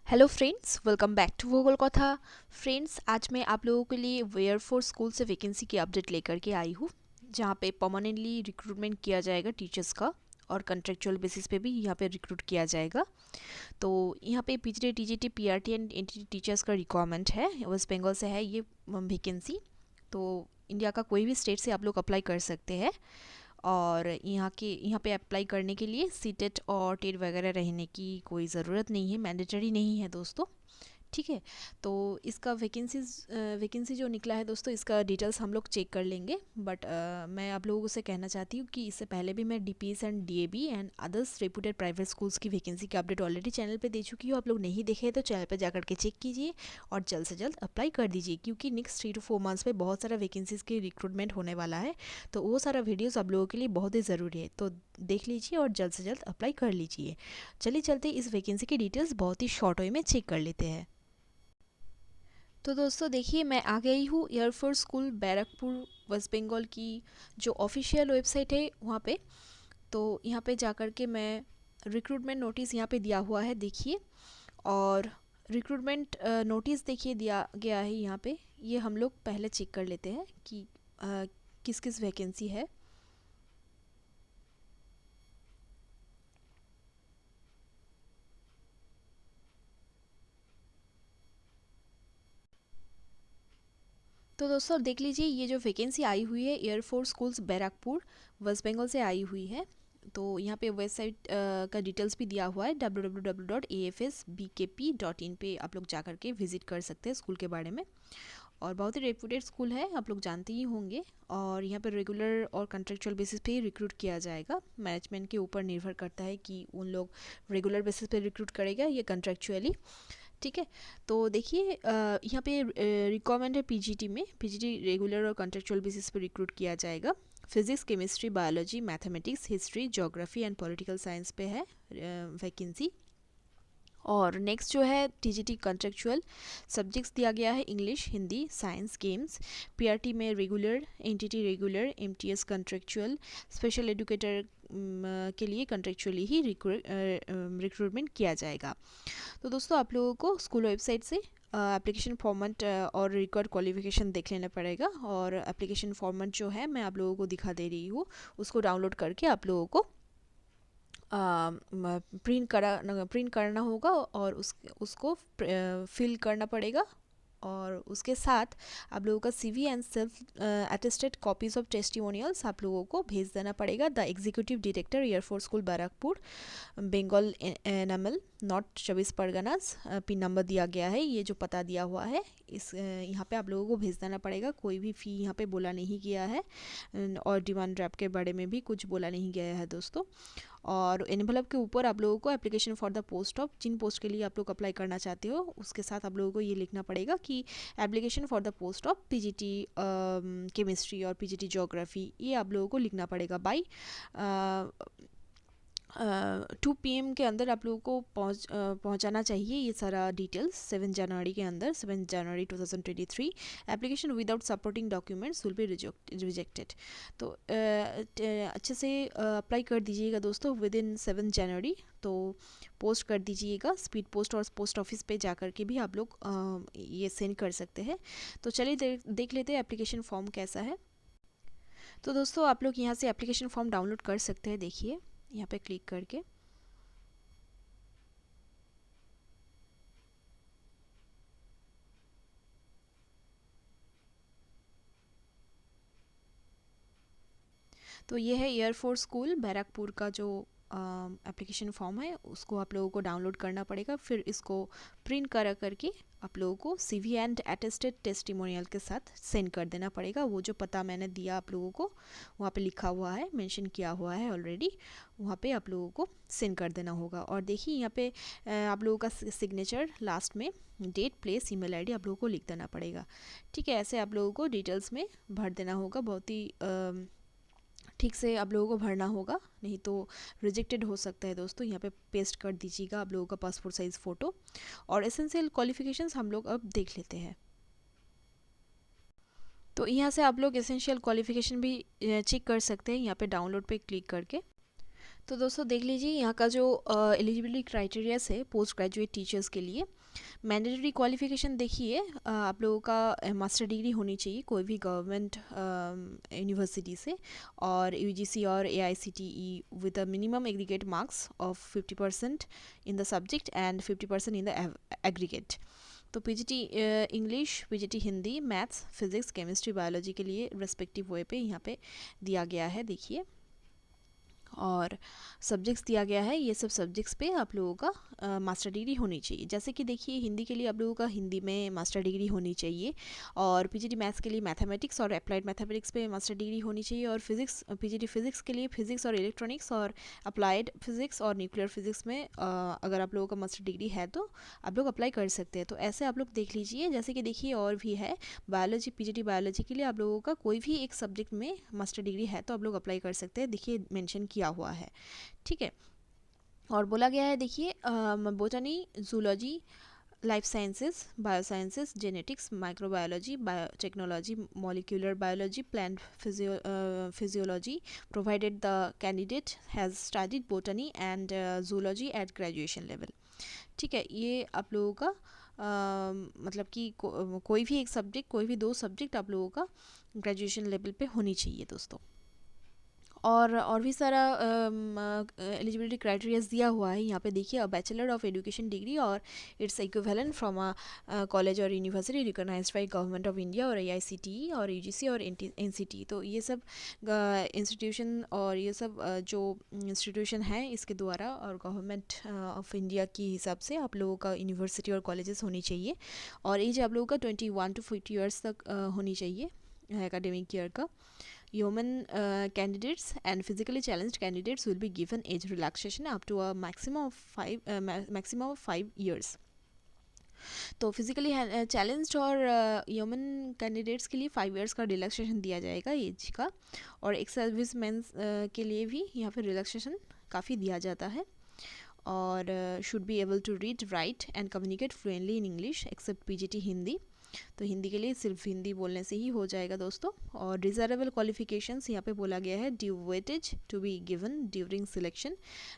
Hello friends, welcome back to Bhugol Katha. Friends, आज मैं आप लोगों के लिए एयरफोर्स स्कूल से वैकेंसी की अपडेट लेकर के आई हूँ, जहाँ पे परमानेंटली रिक्रूटमेंट किया जाएगा टीचर्स का, और कॉन्ट्रेक्चुअल बेसिस पे भी यहाँ पे रिक्रूट किया जाएगा। तो यहाँ पे PGT, TGT, PRT and NTT teachers का रिक्वायरमेंट है। वेस्ट बंगाल से है ये वैकेंसी। तो इंडिया का कोई भी स्टेट से आप लोग अप्लाई कर सकते हैं। और यहाँ पे अप्लाई करने के लिए सीटेट और टेट वगैरह रहने की कोई ज़रूरत नहीं है, मैंडेटरी नहीं है दोस्तों। ठीक है। तो इसका वैकेंसी जो निकला है दोस्तों, इसका डिटेल्स हम लोग चेक कर लेंगे। बट मैं आप लोगों से कहना चाहती हूँ कि इससे पहले भी मैं DPS and DAB and others reputed private schools की वैकेंसी की अपडेट ऑलरेडी चैनल पे दे चुकी हूँ। आप लोग नहीं देखे हैं तो चैनल पे जाकर के चेक कीजिए और जल्द से जल्द अप्लाई कर दीजिए, क्योंकि नेक्स्ट 3 to 4 मंथ्स में बहुत सारा वैकेंसीज़ की रिक्रूटमेंट होने वाला है। तो वो सारा वीडियोज़ आप लोगों के लिए बहुत ही ज़रूरी है, तो देख लीजिए और जल्द से जल्द अप्लाई कर लीजिए। चलिए चलते इस वैकेंसी की डिटेल्स बहुत ही शॉर्ट वे में चेक कर लेते हैं। तो दोस्तों देखिए, मैं आ गई हूँ एयरफोर्स स्कूल बैरकपुर वेस्ट बंगाल की जो ऑफिशियल वेबसाइट है वहाँ पे। तो यहाँ पे जाकर के मैं रिक्रूटमेंट नोटिस यहाँ पे दिया हुआ है, देखिए। और रिक्रूटमेंट नोटिस देखिए दिया गया है यहाँ पे। ये हम लोग पहले चेक कर लेते हैं कि किस किस वैकेंसी है। तो दोस्तों देख लीजिए, ये जो वैकेंसी आई हुई है एयरफोर्स स्कूल्स बैरकपुर वेस्ट बंगाल से आई हुई है। तो यहाँ पे वेबसाइट का डिटेल्स भी दिया हुआ है, www.afsbkp.in पे आप लोग जाकर के विजिट कर सकते हैं स्कूल के बारे में। और बहुत ही रेपुटेड स्कूल है, आप लोग जानते ही होंगे। और यहाँ पे रेगुलर और कॉन्ट्रेक्चुअल बेसिस पे ही रिक्रूट किया जाएगा। मैनेजमेंट के ऊपर निर्भर करता है कि उन लोग रेगुलर बेसिस पे रिक्रूट करेगा या कॉन्ट्रेक्चुअली। ठीक है। तो देखिए, यहाँ पे रिक्वायरमेंट है पीजीटी में। पीजीटी रेगुलर और कॉन्ट्रेक्चुअल बेसिस पे रिक्रूट किया जाएगा। Physics, chemistry, biology, mathematics, history, geography and political science पे है वैकेंसी। और नेक्स्ट जो है टीजीटी कॉन्ट्रेक्चुअल सब्जेक्ट्स दिया गया है, English, Hindi, science, games. PRT में regular, NTT regular, MTS contractual, special educator के लिए कॉन्ट्रेक्चुअली ही रिक्रूटमेंट किया जाएगा। तो दोस्तों आप लोगों को स्कूल वेबसाइट से एप्लीकेशन फॉर्मेट और रिक्वायर्ड क्वालिफिकेशन देख लेना पड़ेगा। और एप्लीकेशन फॉर्मेट जो है मैं आप लोगों को दिखा दे रही हूँ, उसको डाउनलोड करके आप लोगों को प्रिंट करना होगा और उसको फिल करना पड़ेगा। और उसके साथ आप लोगों का CV and self attested copies of testimonials आप लोगों को भेज देना पड़ेगा। The executive director air force school Barrackpore Bengal NML north 24 Parganas. Pin number दिया गया है, ये जो पता दिया हुआ है इस यहाँ पे आप लोगों को भेज देना पड़ेगा। कोई भी फ़ी यहाँ पे बोला नहीं गया है, और डिमांड ड्राफ्ट के बारे में भी कुछ बोला नहीं गया है दोस्तों। और एनवेलप के ऊपर आप लोगों को application for the post of, जिन पोस्ट के लिए आप लोग अप्लाई करना चाहते हो उसके साथ आप लोगों को ये लिखना पड़ेगा कि application for the post of PGT chemistry और पीजीटी ज्योग्राफी, ये आप लोगों को लिखना पड़ेगा बाई 2 PM के अंदर आप लोगों को पहुंचाना चाहिए ये सारा डिटेल्स 7 जनवरी के अंदर, 7 जनवरी 2023। Application without supporting documents will be rejected. तो अच्छे से अप्लाई कर दीजिएगा दोस्तों विद इन 7 जनवरी। तो पोस्ट कर दीजिएगा स्पीड पोस्ट, और पोस्ट ऑफिस पे जा कर के भी आप लोग ये सेंड कर सकते हैं। तो चलिए देख लेते हैं एप्लीकेशन फॉर्म कैसा है। तो दोस्तों आप लोग यहाँ से एप्लीकेशन फॉर्म डाउनलोड कर सकते हैं, देखिए यहाँ पे क्लिक करके। तो ये है एयरफोर्स स्कूल बैरकपुर का जो एप्लीकेशन फॉर्म है, उसको आप लोगों को डाउनलोड करना पड़ेगा। फिर इसको प्रिंट करा करके आप लोगों को सीवी एंड अटेस्टेड टेस्टिमोनियल के साथ सेंड कर देना पड़ेगा। वो जो पता मैंने दिया आप लोगों को वहाँ पे लिखा हुआ है, मेंशन किया हुआ है ऑलरेडी, वहाँ पे आप लोगों को सेंड कर देना होगा। और देखिए यहाँ पे आप लोगों का सिग्नेचर लास्ट में, डेट, प्लेस, ईमेल आईडी आप लोगों को लिख देना पड़ेगा। ठीक है, ऐसे आप लोगों को डिटेल्स में भर देना होगा। बहुत ही ठीक से आप लोगों को भरना होगा, नहीं तो रिजेक्टेड हो सकता है दोस्तों। यहाँ पे पेस्ट कर दीजिएगा आप लोगों का पासपोर्ट साइज़ फ़ोटो। और एसेंशियल क्वालिफिकेशंस हम लोग अब देख लेते हैं। तो यहाँ से आप लोग एसेंशियल क्वालिफिकेशन भी चेक कर सकते हैं यहाँ पे डाउनलोड पे क्लिक करके। तो दोस्तों देख लीजिए यहाँ का जो एलिजिबिलिटी क्राइटेरियाज है पोस्ट ग्रेजुएट टीचर्स के लिए। मैंडेटरी क्वालिफ़िकेशन देखिए, आप लोगों का मास्टर डिग्री होनी चाहिए कोई भी गवर्नमेंट यूनिवर्सिटी से, और यूजीसी और AICTE with a minimum aggregate marks of 50% in the subject and 50% in the aggregate. तो PGT English, PGT Hindi, maths, physics, chemistry, biology के लिए रेस्पेक्टिव वे पे यहाँ पे दिया गया है देखिए, और सब्जेक्ट्स दिया गया है। ये सब सब्जेक्ट्स पे आप लोगों का मास्टर डिग्री होनी चाहिए। जैसे कि देखिए हिंदी के लिए आप लोगों का हिंदी में मास्टर डिग्री होनी चाहिए, और पीजीटी मैथ्स के लिए मैथमेटिक्स और अप्लाइड मैथमेटिक्स पे मास्टर डिग्री होनी चाहिए, और फिजिक्स पीजीटी फिजिक्स के लिए फिजिक्स और इलेक्ट्रॉनिक्स और अप्लाइड फिजिक्स और न्यूक्लियर फिजिक्स में अगर आप लोगों का मास्टर डिग्री है तो आप लोग अप्लाई कर सकते हैं। तो ऐसे आप लोग देख लीजिए। जैसे कि देखिए और भी है, बायोलॉजी, पीजीटी बायोलॉजी के लिए आप लोगों का कोई भी एक सब्जेक्ट में मास्टर डिग्री है तो आप लोग अप्लाई कर सकते हैं, देखिए मेंशन किया हुआ है, ठीक है। और बोला गया है देखिए botany, zoology, life sciences, biosciences, genetics, microbiology, biotechnology, molecular biology, plant physiology, provided the candidate has studied botany and zoology at graduation level, ठीक है। ये आप लोगों का मतलब कि कोई भी एक सब्जेक्ट, कोई भी दो सब्जेक्ट आप लोगों का ग्रेजुएशन लेवल पे होनी चाहिए दोस्तों। और भी सारा एलिजिबिलिटी क्राइटेरियाज दिया हुआ है यहाँ पे देखिए, a bachelor of education degree और its equivalent from a college और university recognised by government of India और एआईसीटीई और यूजीसी और एनसीटी। तो ये सब इंस्टीट्यूशन और ये सब जो इंस्टीट्यूशन है इसके द्वारा और गवर्नमेंट ऑफ इंडिया के हिसाब से आप लोगों का यूनिवर्सिटी और कॉलेजेस होनी चाहिए, और एज आप लोगों का 21 to 40 ईयर्स तक होनी चाहिए एकेडमिक ईयर का। Human candidates and physically challenged candidates will be given age relaxation up to a maximum of 5 years. तो फिजिकली चैलेंज्ड और ह्यूमन कैंडिडेट्स के लिए 5 इयर्स का रिलैक्सेशन दिया जाएगा एज का, और एक सर्विस मैन के लिए भी यहाँ पे रिलैक्सेशन काफ़ी दिया जाता है, और should be able to read, write and communicate fluently in English except PGT Hindi. तो हिंदी के लिए सिर्फ हिंदी बोलने से ही हो जाएगा दोस्तों। और डिज़ायरेबल क्वालिफिकेशंस यहाँ पे बोला गया है, due weightage to be given during selection,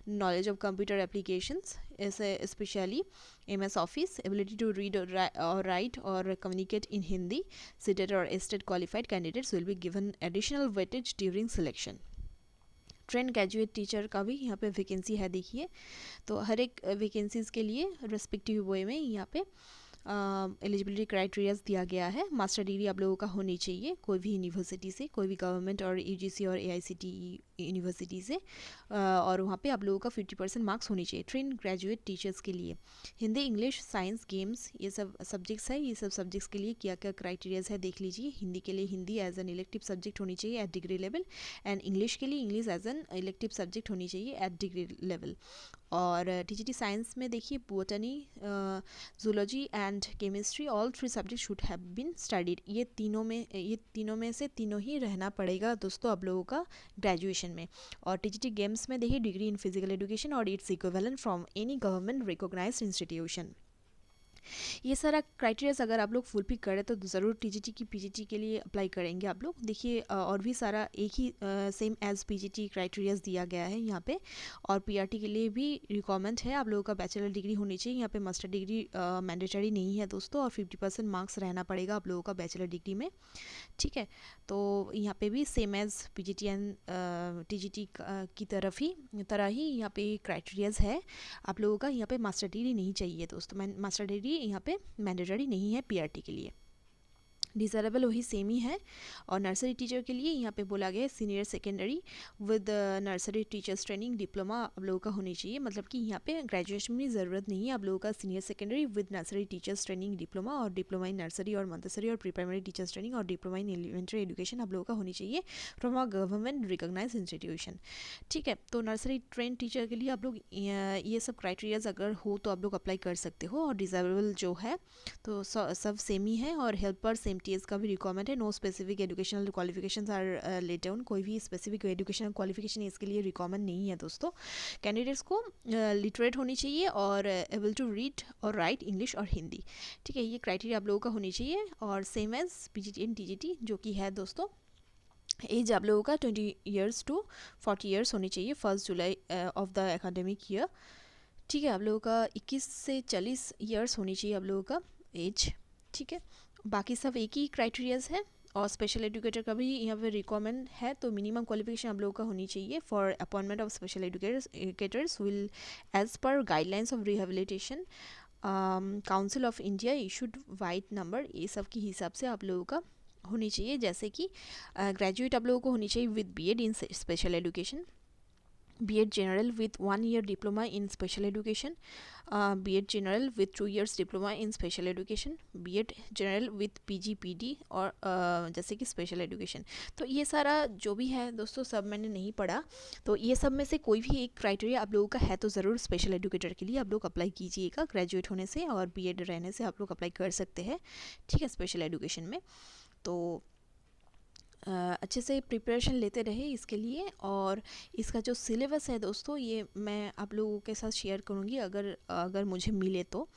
knowledge of computer applications specially MS office, ability to read और राइट और कम्युनिकेट इन हिंदी। सीटेड और STET qualified candidates will be given additional weightage during selection. Trained graduate teacher का भी यहाँ पे vacancy है देखिए, तो हर एक वैकेंसीज़ के लिए रेस्पेक्टिव वे में यहाँ पे एलिजिबिलिटी क्राइटेरियाज दिया गया है। मास्टर डिग्री आप लोगों का होनी चाहिए कोई भी यूनिवर्सिटी से, कोई भी गवर्नमेंट और यूजीसी और एआईसीटीई यूनिवर्सिटी से, और वहाँ पे आप लोगों का 50% मार्क्स होनी चाहिए। ट्रेन ग्रेजुएट टीचर्स के लिए हिंदी, इंग्लिश, साइंस, गेम्स, ये सब सब्जेक्ट्स है। ये सब सब्जेक्ट्स के लिए क्या क्या क्राइटेरियाज है देख लीजिए। हिंदी के लिए Hindi as an elective subject होनी चाहिए at degree level, and English के लिए English as an elective subject होनी चाहिए एट डिग्री लेवल। और टीजीटी साइंस में देखिए botany, zoology and chemistry, all 3 subject should have been studied. ये तीनों में से तीनों ही रहना पड़ेगा दोस्तों आप लोगों का ग्रेजुएशन में। और टीजीटी गेम्स में देखिए डिग्री इन फिजिकल एजुकेशन और its equivalent from any government recognised institution. ये सारा क्राइटेरियाज अगर आप लोग फुलफिल करें तो ज़रूर टीजीटी की पीजीटी के लिए अप्लाई करेंगे आप लोग। देखिए और भी सारा एक ही सेम एज पीजीटी क्राइटेरियाज दिया गया है यहाँ पे। और पीआरटी के लिए भी रिक्वायरमेंट है, आप लोगों का बैचलर डिग्री होनी चाहिए। यहाँ पे मास्टर डिग्री मैंडेटरी नहीं है दोस्तों, और 50% मार्क्स रहना पड़ेगा आप लोगों का बैचलर डिग्री में, ठीक है। तो यहाँ पे भी same as PGT and TGT की तरह ही यहाँ पे क्राइटेरियाज है। आप लोगों का यहाँ पे मास्टर डिग्री नहीं चाहिए दोस्तों, मास्टर डिग्री यहाँ पे मैंडेटरी नहीं है पीआरटी के लिए। डिज़ायरेबल वही सेम ही है। और नर्सरी टीचर के लिए यहाँ पे बोला गया है senior secondary with nursery teachers training diploma आप लोगों का होनी चाहिए। मतलब कि यहाँ पे ग्रेजुएशन में ज़रूरत नहीं है, आप लोगों का senior secondary with nursery teachers training diploma और डिप्लोमा इन नर्सरी और मंतसरी और प्री प्राइमरी टीचर्स ट्रेनिंग और डिप्लोमा इन एलिमेंट्री एजुकेशन आप लोगों का होनी चाहिए from a government recognise institution, ठीक है। तो नर्सरी ट्रेन टीचर के लिए आप लोग ये सब क्राइटेरियाज अगर हो तो आप लोग अप्लाई कर सकते हो। और डिज़ायरेबल जो है तो सब सेम ही है। और हेल्पर सेम टीएस का भी रिक्वायरमेंट है। No specific educational qualifications are laid down, कोई भी स्पेसिफिक एजुकेशनल क्वालिफिकेशन इसके लिए रिक्वायरमेंट नहीं है दोस्तों। कैंडिडेट्स को लिटरेट होनी चाहिए और एबल टू रीड और राइट इंग्लिश और हिंदी, ठीक है। ये क्राइटेरिया आप लोगों का होनी चाहिए और same as PGT and TGT जो कि है दोस्तों एज आप लोगों का 20 ईयर्स टू 40 ईयर्स होनी चाहिए 1 July of the academic year. ठीक है, आप लोगों का 21 से 40 ईयर्स होनी चाहिए आप लोगों का एज। ठीक है, बाकी सब एक ही क्राइटेरियाज है। और स्पेशल एजुकेटर का भी यहाँ पे रिक्वायरमेंट है, तो मिनिमम क्वालिफिकेशन आप लोगों का होनी चाहिए for appointment of special educators will as per guidelines of rehabilitation council of India issued white number, ये सब के हिसाब से आप लोगों का होनी चाहिए। जैसे कि ग्रेजुएट आप लोगों को होनी चाहिए with BEd in special education, B.Ed General with 1 year diploma in special education, B.Ed General with 2 years diploma in special education, B.Ed General with PG/PD और जैसे कि स्पेशल एजुकेशन। तो ये सारा जो भी है दोस्तों सब मैंने नहीं पढ़ा, तो ये सब में से कोई भी एक क्राइटेरिया आप लोगों का है तो ज़रूर स्पेशल एजुकेटर के लिए आप लोग अप्लाई कीजिएगा। ग्रेजुएट होने से और B.Ed रहने से आप लोग अप्लाई कर सकते हैं। ठीक है, स्पेशल एजुकेशन में। तो अच्छे से प्रिपरेशन लेते रहे इसके लिए। और इसका जो सिलेबस है दोस्तों ये मैं आप लोगों के साथ शेयर करूँगी अगर अगर मुझे मिले तो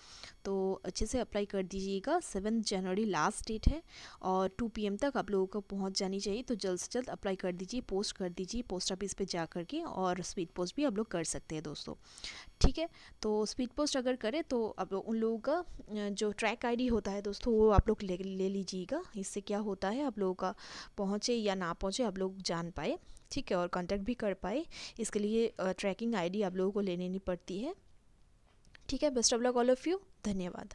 अच्छे से अप्लाई कर दीजिएगा। 7 जनवरी लास्ट डेट है और 2 PM तक आप लोगों को पहुंच जानी चाहिए, तो जल्द से जल्द अप्लाई कर दीजिए, पोस्ट कर दीजिए पोस्ट ऑफिस पे जा कर के, और स्पीड पोस्ट भी आप लोग कर सकते हैं दोस्तों। ठीक है, तो स्पीड पोस्ट अगर करें तो आप लोग उन लोगों का जो ट्रैक आईडी होता है दोस्तों वो आप लोग ले लीजिएगा। इससे क्या होता है आप लोगों का पहुँचे या ना पहुँचे आप लोग जान पाए। ठीक है, और कांटेक्ट भी कर पाए। इसके लिए ट्रैकिंग आईडी आप लोगों को लेनी नहीं पड़ती है। ठीक है, best of luck all of you, धन्यवाद।